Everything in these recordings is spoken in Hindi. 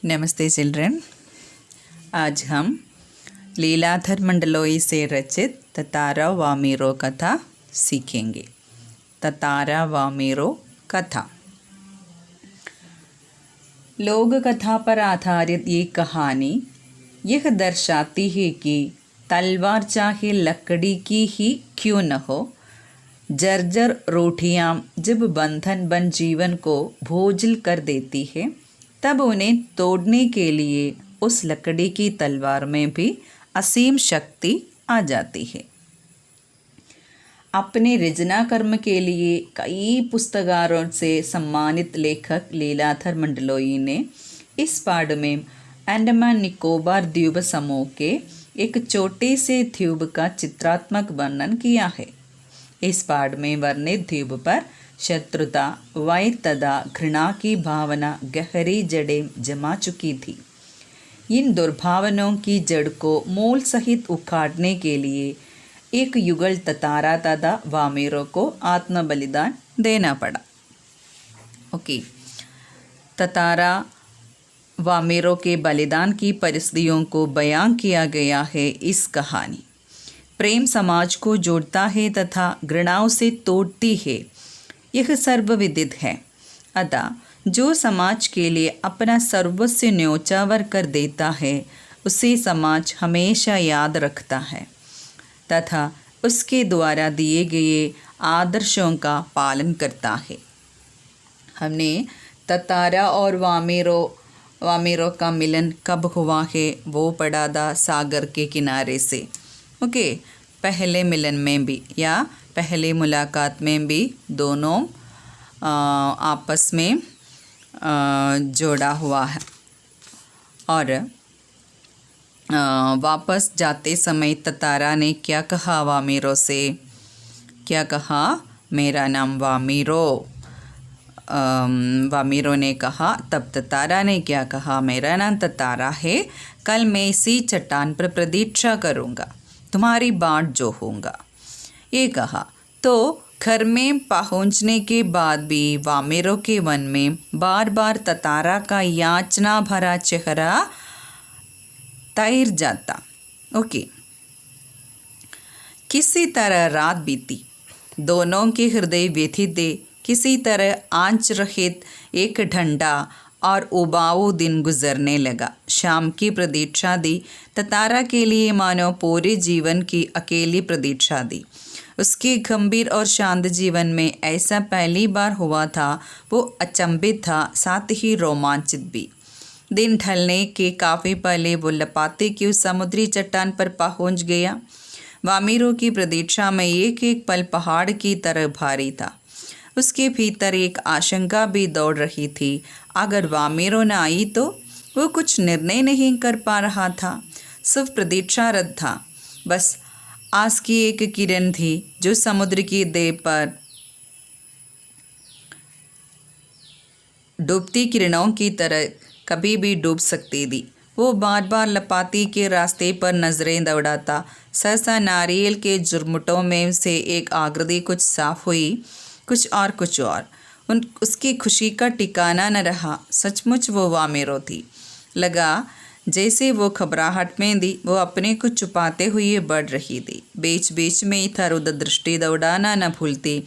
नमस्ते चिल्ड्रन। आज हम लीलाधर मंडलोई से रचित ततारा वामीरो कथा सीखेंगे। ततारा वामीरो कथा लोक कथा पर आधारित ये कहानी यह दर्शाती है कि तलवार चाहे लकड़ी की ही क्यों न हो, जर्जर रोटियां जब बंधन बन जीवन को बोझिल कर देती है, तब उन्हें तोड़ने के लिए उस लकड़ी की तलवार में भी असीम शक्ति आ जाती है। अपने रचना कर्म के लिए कई पुरस्कारों से सम्मानित लेखक लीलाधर मंडलोई ने इस पाठ में अंडमान निकोबार द्वीप समूह के एक छोटे से द्वीप का चित्रात्मक वर्णन किया है। इस पाठ में वर्णित द्वीप पर शत्रुता, वैर तथा घृणा की भावना गहरी जड़ें जमा चुकी थी। इन दुर्भावनाओं की जड़ को मूल सहित उखाड़ने के लिए एक युगल ततारा तथा वामीरो को आत्म बलिदान देना पड़ा। ततारा वामीरो के बलिदान की परिस्थितियों को बयां किया गया है इस कहानी। प्रेम समाज को जोड़ता है तथा घृणाओं से तोड़ती है, यह सर्वविदित है। अतः जो समाज के लिए अपना सर्वस्व न्योछावर कर देता है, उसे समाज हमेशा याद रखता है तथा उसके द्वारा दिए गए आदर्शों का पालन करता है। हमने ततारा और वामीरो का मिलन कब हुआ है वो पढ़ा था सागर के किनारे से। पहले मिलन में भी या पहले मुलाकात में भी दोनों आपस में जोड़ा हुआ है। और वापस जाते समय ततारा ने क्या कहा वामीरो से? क्या कहा? मेरा नाम वामीरो। वामीरो ने कहा। तब ततारा ने क्या कहा? मेरा नाम ततारा है, कल मैं इसी चट्टान पर प्रतीक्षा करूँगा, तुम्हारी बाट जो होगा, ये कहा। तो घर में पहुंचने के बाद भी वामीरो के मन में बार बार ततारा का याचना भरा चेहरा तैर जाता। किसी तरह रात बीती, दोनों के हृदय व्यथित थे। किसी तरह आंच रहित एक ठंडा और उबाऊ दिन गुजरने लगा। शाम की प्रतीक्षा दी ततारा के लिए मानो पूरे जीवन की अकेली प्रतीक्षा दी। उसके गंभीर और शांत जीवन में ऐसा पहली बार हुआ था। वो अचंभित था, साथ ही रोमांचित भी। दिन ढलने के काफ़ी पहले वो लपाते की उस समुद्री चट्टान पर पहुंच गया। वामीरो की प्रतीक्षा में एक एक पल पहाड़ की तरह भारी था। उसके भीतर एक आशंका भी दौड़ रही थी। अगर वामीरो न आई तो? वो कुछ निर्णय नहीं कर पा रहा था, सिर्फ प्रतीक्षारत था। बस आस की एक किरण थी जो समुद्र की देह पर डूबती किरणों की तरह कभी भी डूब सकती थी। वो बार बार लपाती के रास्ते पर नजरें दौड़ाता। सहसा नारियल के झुरमुटों में से एक आकृति कुछ साफ हुई, कुछ और। उसकी खुशी का ठिकाना न रहा। सचमुच वो वामीरो थी। लगा जैसे वो घबराहट में थी, वो अपने को छुपाते हुए बढ़ रही थी। बीच बीच में इधर उधर दृष्टि दौड़ाना न भूलती।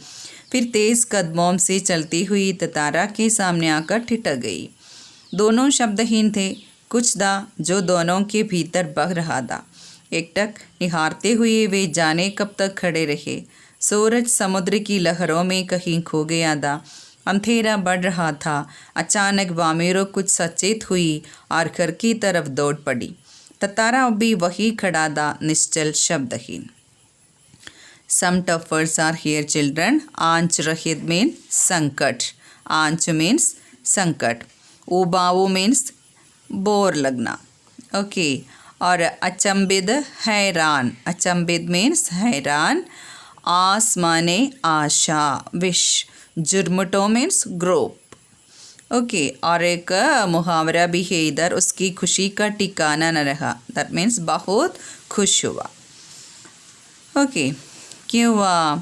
फिर तेज कदमों से चलती हुई ततारा के सामने आकर ठिठक गई। दोनों शब्दहीन थे। कुछ था जो दोनों के भीतर बह रहा था। एकटक निहारते हुए वे जाने कब तक खड़े रहे। सूरज समुद्र की लहरों में कहीं खो गया था। अंधेरा बढ़ रहा था। अचानक वामीरो कुछ सचेत हुई और घर की तरफ दौड़ पड़ी। ततारा भी वही खड़ा था, निश्चल, शब्दहीन। Some tough words are here, children. आंच रहित means संकट। आंच means संकट। उबाऊ means बोर लगना। और अचंभित, हैरान। अचंभित means हैरान। आस माने आशा, विश। जुर्मुटो मीन्स ग्रोप। और एक मुहावरा भी है इधर, उसकी खुशी का ठिकाना न रहा। दैट मीन्स बहुत खुश हुआ। क्यों हुआ?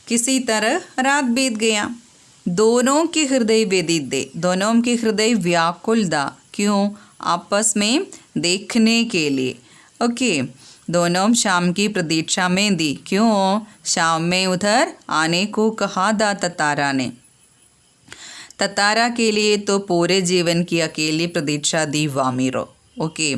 किसी तरह रात बीत गया। दोनों के हृदय वेदित थे, दोनों के हृदय व्याकुल था। क्यों? आपस में देखने के लिए। ओके, दोनों शाम की प्रतीक्षा में दी। क्यों? शाम में उधर आने को कहा था ततारा ने। ततारा के लिए तो पूरे जीवन की अकेली प्रतीक्षा दी वामीरो। ओके,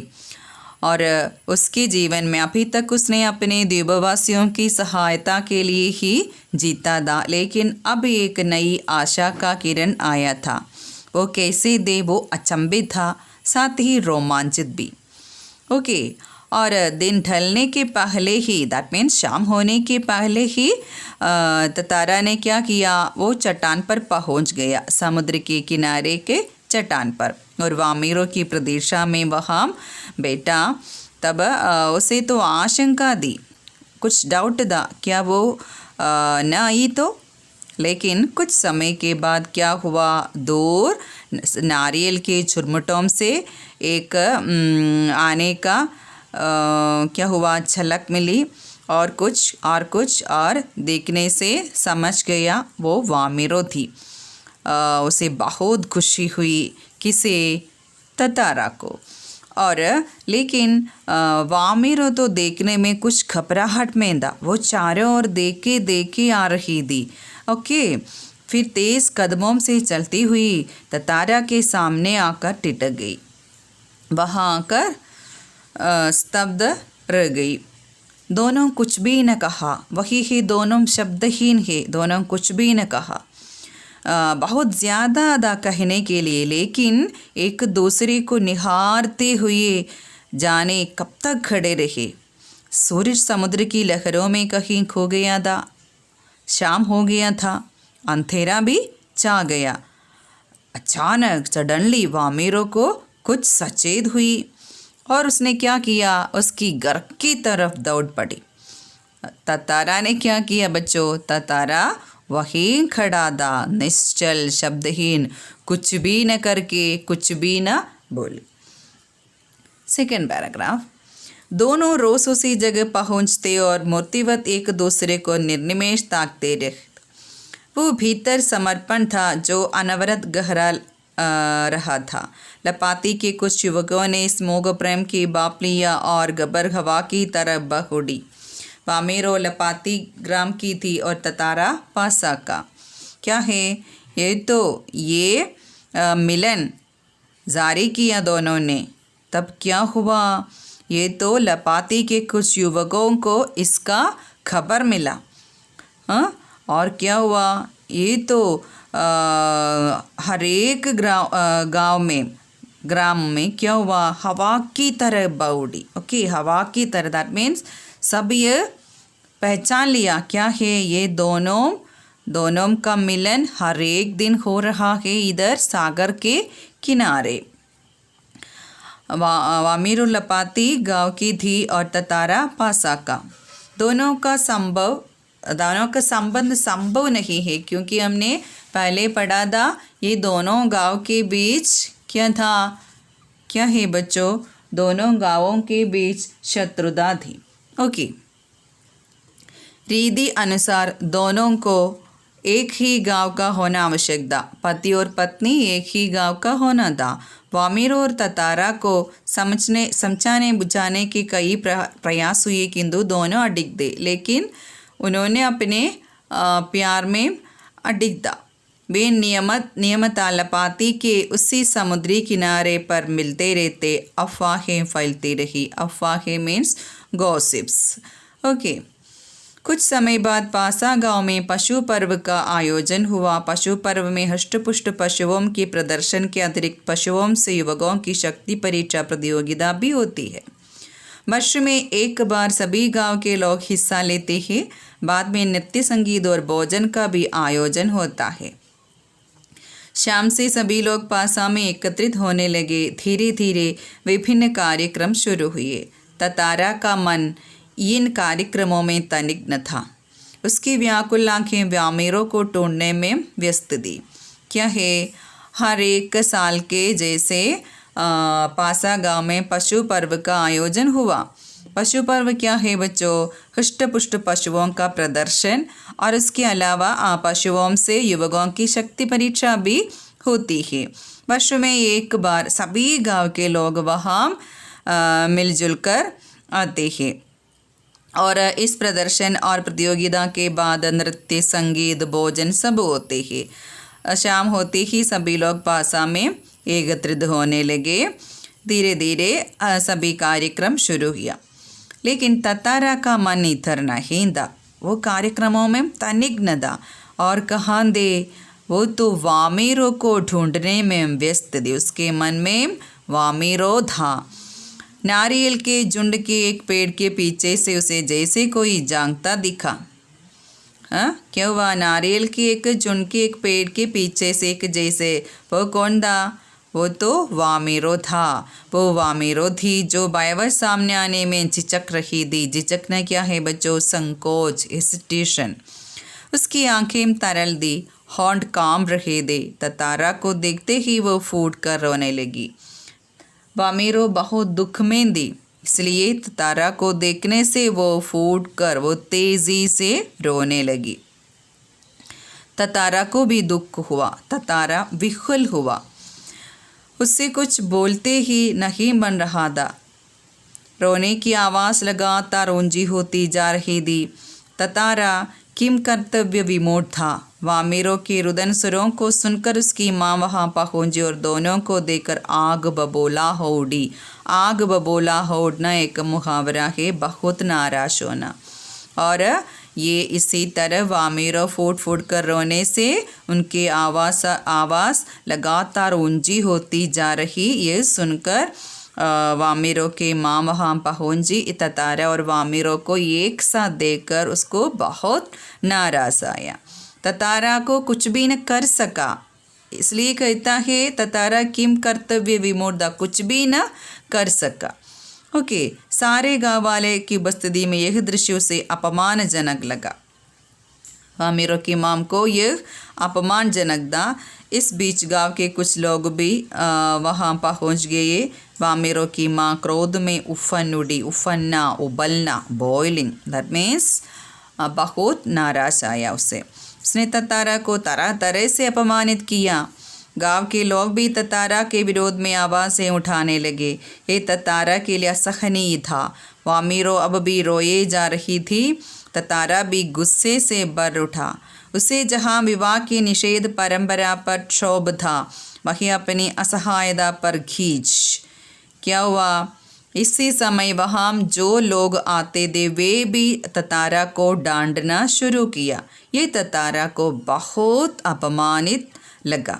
और उसके जीवन में अभी तक उसने अपने द्वीपवासियों की सहायता के लिए ही जीता था, लेकिन अब एक नई आशा का किरण आया था। वो कैसे दे? वो अचंभित था, साथ ही रोमांचित भी। ओके, और दिन ढलने के पहले ही, दैट मीन्स शाम होने के पहले ही ततारा ने क्या किया? वो चट्टान पर पहुंच गया, समुद्र के किनारे के चट्टान पर, और वामीरो की प्रतीक्षा में वहाँ बैठा। तब उसे तो आशंका दी, कुछ डाउट था, क्या वो न आई तो? लेकिन कुछ समय के बाद क्या हुआ? दूर नारियल के झुरमुटों से एक आने का क्या हुआ? झलक मिली, और कुछ और देखने से समझ गया वो वामीरो थी। उसे बहुत खुशी हुई। किसे? ततारा को। और लेकिन वामीरो तो देखने में कुछ घबराहट में था। वो चारों ओर देखे आ रही थी। ओके, फिर तेज़ कदमों से चलती हुई ततारा के सामने आकर टिक गई। वहाँ आकर स्तब्ध रह गई। दोनों कुछ भी न कहा। वही ही दोनों शब्दहीन है, दोनों कुछ भी न कहा। बहुत ज़्यादा था कहने के लिए, लेकिन एक दूसरे को निहारते हुए जाने कब तक खड़े रहे। सूरज समुद्र की लहरों में कहीं खो गया था। शाम हो गया था, अंधेरा भी छा गया। अचानक सडनली वामीरो को कुछ सचेत हुई, और उसने क्या किया? उसकी घर की तरफ दौड़ पड़ी। ततारा ने क्या किया बच्चों? ततारा वहीं खड़ा था, निश्चल, शब्दहीन, कुछ भी न करके, कुछ भी न बोले। Second paragraph. दोनों रोज उसी जगह पहुंचते और मूर्तिवत एक दूसरे को निर्निमेष ताकते रहे। वो भीतर समर्पण था जो अनवरत गहरा रहा था। लपाती के कुछ युवकों ने इस मोह प्रेम की बाप लिया और गबर हवा की तरह बह उड़ी। वामीरो लपाती ग्राम की थी और ततारा पासा का। क्या है ये मिलन जारी किया दोनों ने। तब क्या हुआ? ये तो लपाती के कुछ युवकों को इसका खबर मिला। और क्या हुआ? ये तो हर एक ग्राम में क्या हुआ? हवा की तरह बउड़ी। ओके, हवा की तरह, दैट मीन्स सब ये पहचान लिया क्या है? ये दोनों का मिलन हर एक दिन हो रहा है इधर सागर के किनारे। वामीरो लपाती गांव की थी और ततारा पासा का। दोनों का संबंध संभव नहीं है, क्योंकि हमने पहले पढ़ा था ये दोनों गांव के बीच क्या था? क्या है बच्चों? दोनों गांवों के बीच शत्रुता थी। ओके, रीति अनुसार दोनों को एक ही गांव का होना आवश्यक था। पति और पत्नी एक ही गांव का होना था। वामीरो और ततारा को समझाने बुझाने के कई प्रयास हुए, किंतु दोनों अडिग थे। लेकिन उन्होंने अपने प्यार में अडिग था। वे नियमतः लपाती के उसी समुद्री किनारे पर मिलते रहते। अफवाहें फैलती रही। अफवाहें मीन्स गॉसिप्स। ओके, कुछ समय बाद पासा गांव में पशु पर्व का आयोजन हुआ। पशु पर्व में हष्टपुष्ट पशुओं के प्रदर्शन के अतिरिक्त पशुओं से युवकों की शक्ति परीक्षा प्रतियोगिता भी होती है। वर्ष में एक बार सभी गांव के लोग हिस्सा लेते हैं। बाद में नृत्य, संगीत और भोजन का भी आयोजन होता है। शाम से सभी लोग पासा में एकत्रित होने लगे। धीरे धीरे विभिन्न कार्यक्रम शुरू हुए। ततारा का मन इन कार्यक्रमों में तनिग्न था। उसकी व्याकुल आँखें वामीरो को ढूंढने में व्यस्त थी। क्या है? हर एक साल के जैसे पासा गांव में पशु पर्व का आयोजन हुआ। पशु पर्व क्या है बच्चों? हृष्टपुष्ट पशुओं का प्रदर्शन, और इसके अलावा पशुओं से युवकों की शक्ति परीक्षा भी होती है। वर्ष में एक बार सभी गांव के लोग वहाँ मिलजुल कर आते हैं और इस प्रदर्शन और प्रतियोगिता के बाद नृत्य, संगीत, भोजन सब होते हैं। शाम होते ही सभी लोग पासा में एकत्रित होने लगे। धीरे धीरे सभी कार्यक्रम शुरू किया, लेकिन ततारा का मन इधर नहीं था। वो कार्यक्रमों में तनिग्न था और कहाँ दे, वो तो वामीरो को ढूंढने में व्यस्त थी। उसके मन में वामीरो था। नारियल के झुंड के एक पेड़ के पीछे से उसे जैसे कोई झांकता दिखा। हाँ, क्यों हुआ? नारियल के एक झुंड के एक पेड़ के पीछे से एक जैसे, वो कौन था? वो तो वामीरो था। वो वामीरो थी जो बार सामने आने में झिझक रही थी। झिझकना क्या है बच्चों? संकोच, हेसिटेशन। उसकी आंखें तरल दी, होंठ कांप रहे थे। ततारा को देखते ही वो फूट कर रोने लगी। वामीरो बहुत दुख में थी, इसलिए ततारा को देखने से वो फूट कर वो तेजी से रोने लगी। ततारा को भी दुख हुआ। ततारा विह्वल हुआ। उससे कुछ बोलते ही नहीं बन रहा था। रोने की आवाज़ लगातार ऊंची होती जा रही थी। ततारा किम कर्तव्य विमूढ़ था। वामीरो के रुदन सुरों को सुनकर उसकी माँ वहाँ पहुँची और दोनों को देखकर आग बबोला हो उड़ी। आग बबोला हो उड़ना एक मुहावरा है, बहुत नाराज होना। और ये इसी तरह वामीरो फूट फूट कर रोने से उनकी आवाज़ लगातार ऊंची होती जा रही। ये सुनकर वामीरो के माँ वहाँ पहुँची। ततारा और वामीरो को एक साथ देखकर उसको बहुत नाराज आया। ततारा को कुछ भी न कर सका, इसलिए कहता है ततारा किम कर्तव्य विमूढ़, कुछ भी न कर सका। ओके, सारे गाँव वाले की उपस्थिति में यह दृश्य उसे अपमानजनक लगा। वामीरो की माम को यह अपमानजनक था। इस बीच गांव के कुछ लोग भी वहाँ पहुँच गए। वामीरो की माँ क्रोध में उफन उड़ी। उफनना, उबलना, बॉइलिंग, दैट मीन्स बहुत नाराज आया उसे। उसने ततारा को तरह तरह से अपमानित किया। गांव के लोग भी ततारा के विरोध में आवाज़ें उठाने लगे। ये ततारा के लिए असहनीय था। वामीरो अब भी रोए जा रही थी। ततारा भी गुस्से से भर उठा। उसे जहाँ विवाह की निषेध परंपरा पर क्षोभ था, वहीं अपनी असहायता पर खींच। क्या हुआ? इसी समय वहाँ जो लोग आते थे वे भी ततारा को डांटना शुरू किया। ये ततारा को बहुत अपमानित लगा।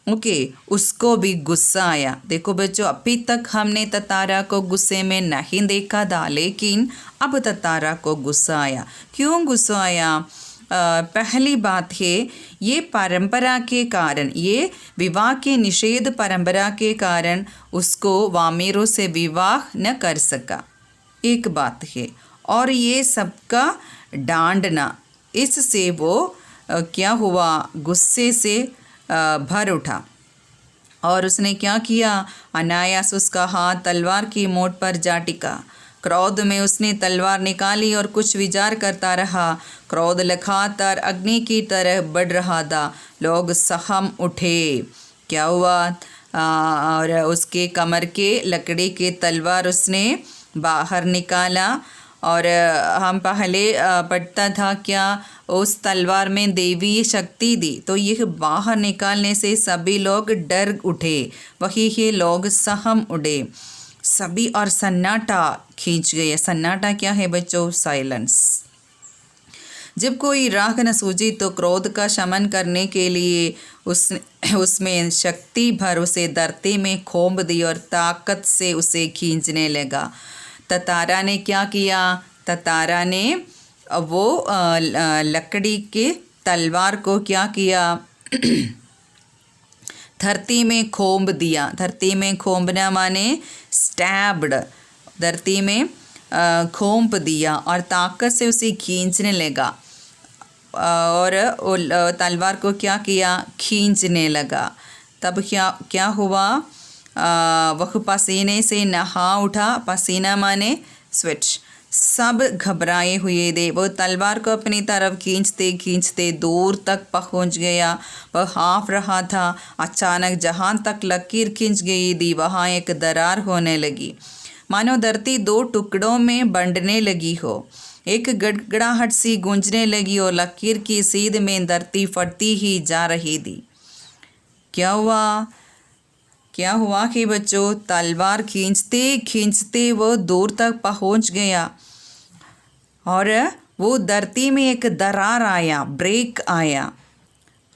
ओके, उसको भी गुस्सा आया। देखो बच्चों, अभी तक हमने ततारा को गुस्से में नहीं देखा था, लेकिन अब ततारा को गुस्सा आया। क्यों गुस्सा आया? पहली बात है, ये परंपरा के कारण, ये विवाह के निषेध परंपरा के कारण उसको वामीरो से विवाह न कर सका, एक बात है। और ये सबका डांटना, इससे वो क्या हुआ? गुस्से से भर उठा और उसने क्या किया? अनायास उसका हाथ तलवार की मोट पर जा टिका। क्रोध में उसने तलवार निकाली और कुछ विचार करता रहा। क्रोध लगातार अग्नि की तरह बढ़ रहा था। लोग सहम उठे। क्या हुआ? और उसके कमर के लकड़ी के तलवार उसने बाहर निकाला। और हम पहले पढ़ता था क्या उस तलवार में देवी शक्ति थी, तो यह बाहर निकालने से सभी लोग डर उठे। वही ये लोग सहम उड़े सभी और सन्नाटा खींच गए। सन्नाटा क्या है बच्चों? साइलेंस। जब कोई राह न सूझी तो क्रोध का शमन करने के लिए उसमें शक्ति भर उसे धरती में खोप दी और ताकत से उसे खींचने लगा। ततारा ने क्या किया? ततारा ने वो लकड़ी के तलवार को क्या किया? धरती में खोप दिया। धरती में खोपना माने स्टैब्ड, धरती में खोप दिया और ताकत से उसे खींचने लगा। और तलवार को क्या किया? खींचने लगा। तब क्या हुआ? वह पसीने से नहा उठा। पसीना माने स्वेट। सब घबराए हुए थे। वो तलवार को अपनी तरफ खींचते खींचते दूर तक पहुंच गया। वह हाँफ रहा था। अचानक जहाँ तक लकीर खींच गई थी वहाँ एक दरार होने लगी, मानो धरती दो टुकड़ों में बंटने लगी हो। एक गड़गड़ाहट सी गूंजने लगी और लकीर की सीध में धरती फटती ही जा रही थी। क्या हुआ कि बच्चों, तलवार खींचते खींचते वो दूर तक पहुंच गया और वो धरती में एक दरार आया, ब्रेक आया।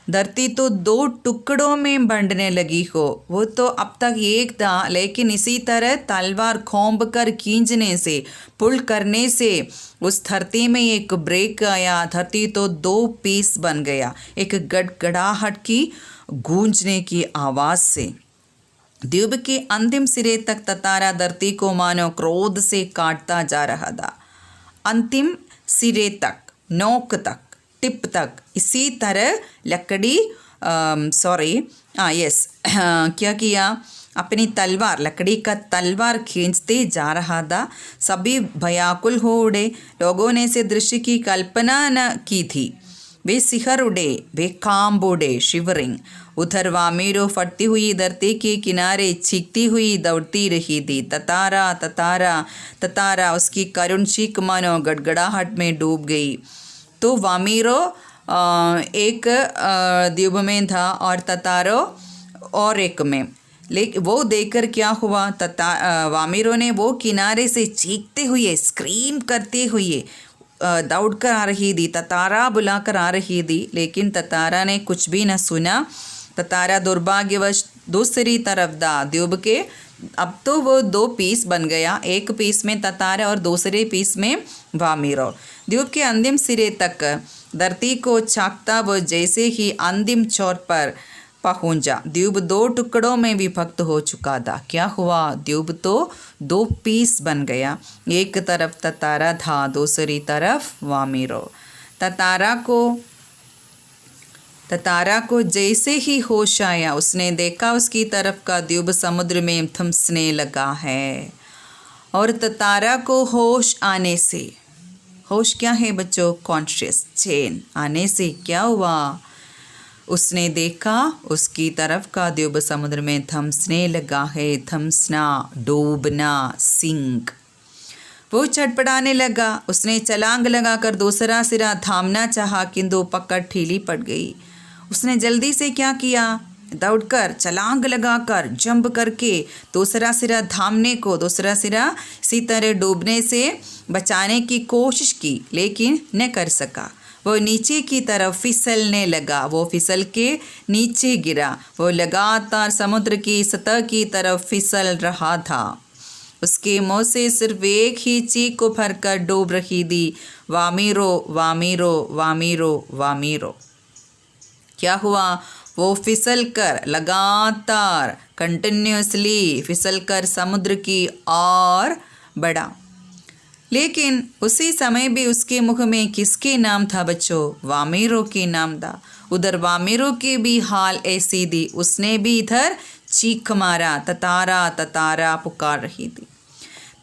धरती तो दो टुकड़ों में बंटने लगी हो। वो तो अब तक एक था, लेकिन इसी तरह तलवार खोंब कर खींचने से, पुल करने से उस धरती में एक ब्रेक आया। धरती तो दो पीस बन गया, एक गड़गड़ाहट की गूंजने की आवाज़ से। द्वीप के अंतिम सिरे तक ततारा धरती को मानो क्रोध से काटता जा रहा था। अंतिम सिरे तक, नोक तक, टिप तक। इसी तरह क्या किया, अपनी तलवार, लकड़ी का तलवार खींचते जा रहा था। सभी भयाकुल हो उड़े। लोगों ने इस दृश्य की कल्पना न की थी। वे सिहर उड़े, वे कांब उड़े, शिवरिंग। उधर वामीरो फटती हुई धरती के किनारे चीखती हुई दौड़ती रही थी। ततारा ततारा ततारा, उसकी करुण चीख मानो गड़गड़ाहट में डूब गई। तो वामीरो एक द्वीप में था और ततारो और एक में। लेकिन वो देखकर क्या हुआ, वामीरो ने वो किनारे से चीखते हुए, स्क्रीम करते हुए दौड़ कर आ रही थी। ततारा बुलाकर आ रही थी, लेकिन ततारा ने कुछ भी न सुना। ततारा दुर्भाग्यवश दूसरी तरफ था द्वीप के। अब तो वो दो पीस बन गया, एक पीस में ततारा और दूसरे पीस में वामीरो। द्वीप के अंतिम सिरे तक धरती को झांकता वो जैसे ही अंतिम छोर पर पहुंचा, द्वीप दो टुकड़ों में विभक्त हो चुका था। क्या हुआ, द्वीप तो दो पीस बन गया। एक तरफ ततारा था, दूसरी तरफ वामीरो। ततारा को जैसे ही होश आया, उसने देखा उसकी तरफ का द्वीप समुद्र में थमसने लगा है। और ततारा को होश आने से, होश क्या है बच्चों, कॉन्शियस चेन आने से क्या हुआ, उसने देखा उसकी तरफ का द्वीप समुद्र में थमसने लगा है। थमसना, डूबना, सिंक। वो छटपटाने लगा। उसने छलांग लगाकर दूसरा सिरा थामना चाहा, किंतु पकड़ ढीली पड़ गई। उसने जल्दी से क्या किया, दौड़कर, छलांग लगाकर, जंप करके दूसरा सिरा थामने को, दूसरा सिरा इसी तरह डूबने से बचाने की कोशिश की, लेकिन न कर सका। वो नीचे की तरफ फिसलने लगा। वो फिसल के नीचे गिरा। वो लगातार समुद्र की सतह की तरफ फिसल रहा था। उसके मुंह से सिर्फ एक ही चीख उभर कर डूब रही थी, वामीरो वामीरो वामीरो वामीरो। क्या हुआ, वो फिसल कर, लगातार कंटिन्यूसली फिसल कर समुद्र की ओर बढ़ा। लेकिन उसी समय भी उसके मुख में किसके नाम था बच्चों, वामीरो के नाम था। उधर वामीरो की भी हाल ऐसी थी। उसने भी इधर चीख मारा, ततारा ततारा पुकार रही थी।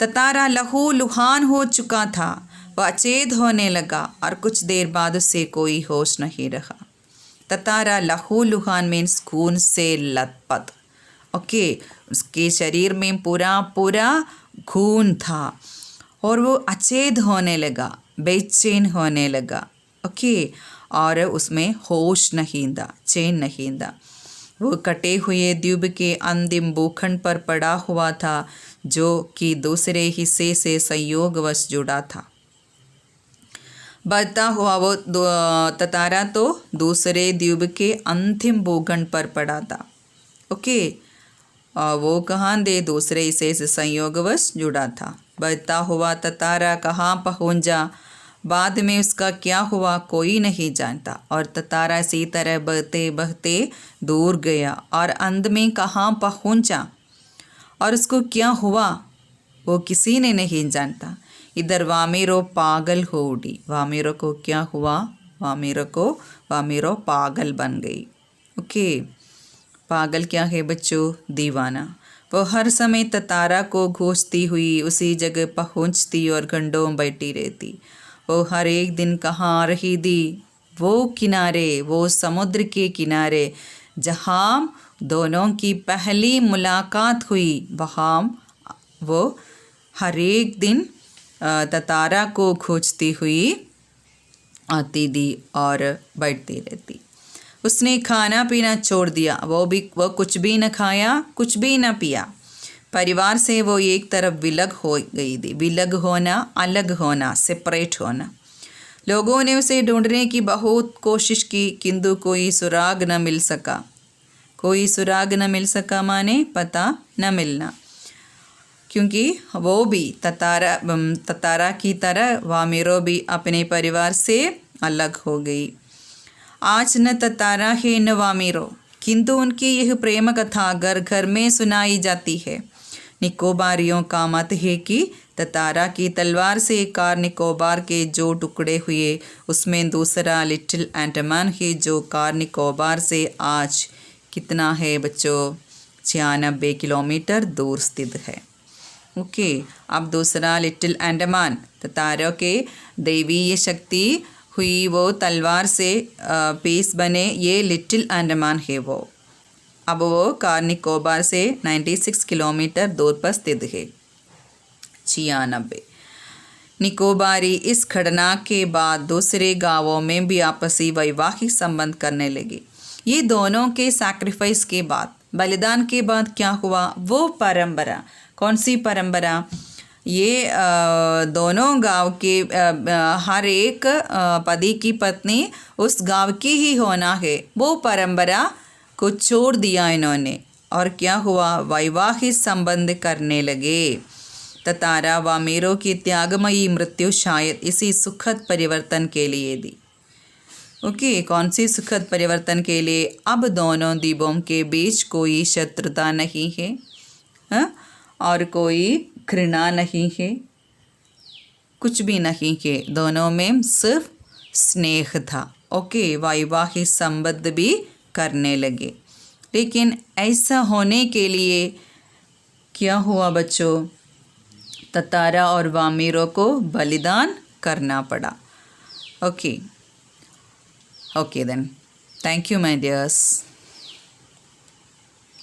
ततारा लहू लुहान हो चुका था। वह अचेत होने लगा और कुछ देर बाद उसे कोई होश नहीं रहा। ततारा लहू लुहान मीन्स खून से लथपथ। ओके, उसके शरीर में पूरा पूरा खून था और वो अचेत होने लगा, बेचैन होने लगा। ओके, और उसमें होश नहीं था, चैन नहीं था। वो कटे हुए द्वीप के अंतिम भूखंड पर पड़ा हुआ था, जो कि दूसरे हिस्से से संयोगवश जुड़ा था। बढ़ता हुआ वो ततारा तो दूसरे द्वीप के अंतिम भूखंड पर पड़ा था। ओके, वो कहाँ दे, दूसरे हिस्से से संयोगवश जुड़ा था। बढ़ता हुआ ततारा कहाँ पहुँचा, बाद में उसका क्या हुआ कोई नहीं जानता। और ततारा इसी तरह बहते बहते दूर गया और अंत में कहाँ पहुँचा और उसको क्या हुआ वो किसी ने नहीं जानता। इधर वामीरो पागल हो उठी। वामीरो को क्या हुआ, वामीरो पागल बन गई। ओके, पागल क्या है बच्चों, दीवाना। वो हर समय ततारा को खोजती हुई उसी जगह पहुंचती और घंटों बैठी रहती। वो हर एक दिन कहाँ आ रही थी? वो किनारे, वो समुद्र के किनारे जहाँ दोनों की पहली मुलाकात हुई, वहाँ वो हर एक दिन ततारा को खोजती हुई आती थी और बैठती रहती। उसने खाना पीना छोड़ दिया, वो कुछ भी न खाया, कुछ भी न पिया। परिवार से वो एक तरफ विलग हो गई थी। विलग होना, अलग होना, सेपरेट होना। लोगों ने उसे ढूंढने की बहुत कोशिश की, किंतु कोई सुराग न मिल सका। कोई सुराग न मिल सका माने पता न मिलना, क्योंकि वो भी ततारा की तरह वामिरो भी अपने परिवार से अलग हो गई। आज न ततारा है न वामिरो, किंतु उनकी यह प्रेम कथा घर घर में सुनाई जाती है। निकोबारियों का मत है कि ततारा की तलवार से कार निकोबार के जो टुकड़े हुए, उसमें दूसरा लिटिल अंडमान है जो कार निकोबार से आज कितना है बच्चों? 96 किलोमीटर दूर स्थित है। ओके, अब दूसरा लिटिल अंडमान, ततारों के दैवीय शक्ति हुई वो तलवार से पीस बने, ये लिटिल अंडमान है वो। अब वो कार निकोबार से 96 किलोमीटर दूर पर स्थित है। 96। निकोबारी इस घटना के बाद दूसरे गांवों में भी आपसी वैवाहिक संबंध करने लगे। ये दोनों के सैक्रिफाइस के बाद, बलिदान के बाद क्या हुआ? वो परंपरा, कौन सी परंपरा? ये दोनों गांव के हर एक पति की पत्नी उस गांव की ही होना है, वो परंपरा को छोड़ दिया इन्होंने। और क्या हुआ? वैवाहिक संबंध करने लगे। ततारा वामिरो की त्यागमयी मृत्यु शायद इसी सुखद परिवर्तन के लिए थी। ओके, कौन सी सुखद परिवर्तन के लिए? अब दोनों द्वीपों के बीच कोई शत्रुता नहीं है, और कोई घृणा नहीं है, कुछ भी नहीं है। दोनों में सिर्फ स्नेह था। ओके, वैवाहिक संबंध भी करने लगे। लेकिन ऐसा होने के लिए क्या हुआ बच्चों? ततारा और वामिरो को बलिदान करना पड़ा। Okay, then. Thank you, my dears.